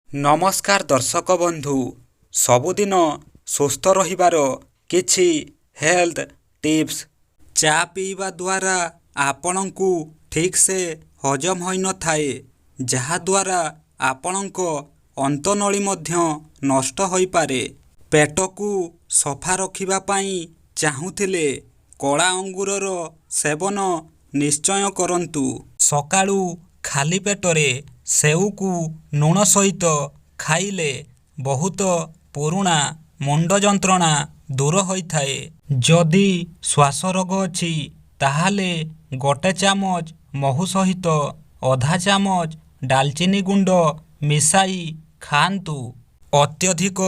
नमस्कार दर्शक बंधु सबुदिन सुस्थ रहिबार किछि हेल्थ टिप्स। चा पीवा द्वारा आपणंकु ठीक से हजम होई न थाए, जहा द्वारा आपणंको अंतनळी मध्य नष्ट होई पारे। पेटकु सफा रखिबा पई चाहुथिले कला अंगूरर सेवन निश्चय करंतु। सकाळू खाली पेटरे सेउकु लुण सहित खाइले बहुत पुरुणा मुंड जंत्रणा दूर होइथाए। जदि श्वास रोग अछि ताहाले गोटे चामच महु सहित आधा चामच डालचीनी गुंड मिसाई खांतु। अत्यधिक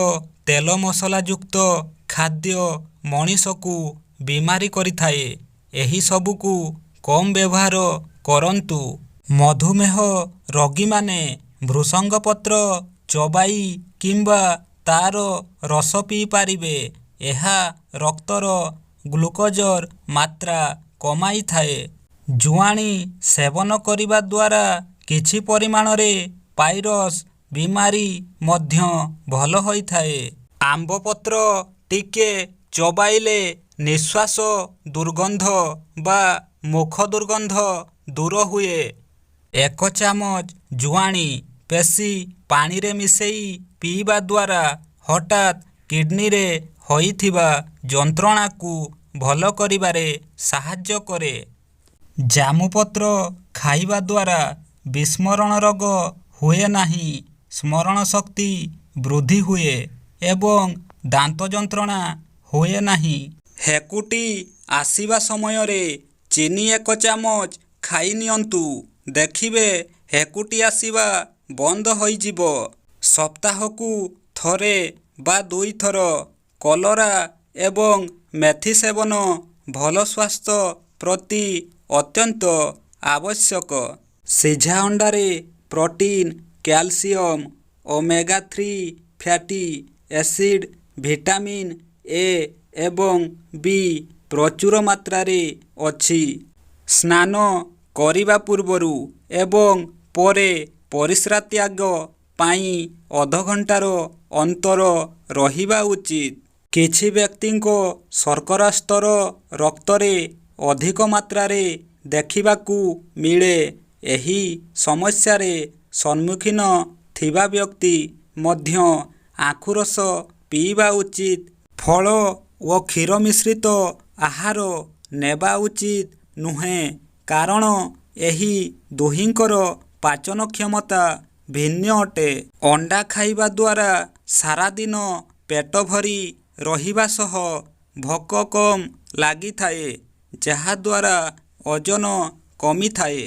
तेल मसला युक्त खाद्य मनीषकु बीमारी करिथाए, एही सबुकु कम व्यवहार करंतु। मधुमेह रोगी माने भृषंग पत्र चबाई किंबा तार रस पी पारिबे। एहा रक्तर ग्लुकोजर मात्रा कमाई थाए। जुआणी सेवन करिबा द्वारा किछि परिमाण रे पाइरस बीमारी मध्य भल होई थाए। आंब पत्र टिके चबाइले निश्वास दुर्गंध बा मुख दुर्गंध दूर हुए। एक चामच जुआणी पेशी पानी रे मिसेई पीवा द्वारा हठात किडनी रे होइथिबा जंत्रणा को भल करिबारे साहाय्य करे। जामुपत्र खाइबा द्वारा विस्मरण रोग हुए नाही, स्मरण शक्ति वृद्धि हुए एवं दांत जंत्रणा हुए नाही। हेकुटी आसीबा समय रे चीनी एक चामच खाई नियंतु, देखिबे हेकुटी आसीबा बंद होई जिवो। सप्ताहकु थरे बा दुई थर कलरा एवं मेथी सेवन भल स्वास्थ्य प्रति अत्यंत आवश्यक। सिझा अंडारे protein, calcium, omega 3 fatty acid, vitamin A एवं बी प्रचुर मात्रा रे अछि। स्नान करिबा पूर्वरु एवं परे परिस्रा त्याग पाई अध घंटार अंतर रहिबा उचित। किछि व्यक्तिंको शर्करा स्तर रक्तरे अधिक मात्रा रे देखिबाकू मिले। एही समस्या रे सम्मुखीन थिबा व्यक्ति मध्य आखु रस पीवा उचित। फल व क्षीर मिश्रित आहार नेबा उचित नुहे, कारण एही दुहिंकर पाचन क्षमता भिन्न अटे। अंडा खाइबा द्वारा सारा दिन पेट भरी रहिबा सह भोक कम लागि थाए, जहा द्वारा ओजन कमी थाए।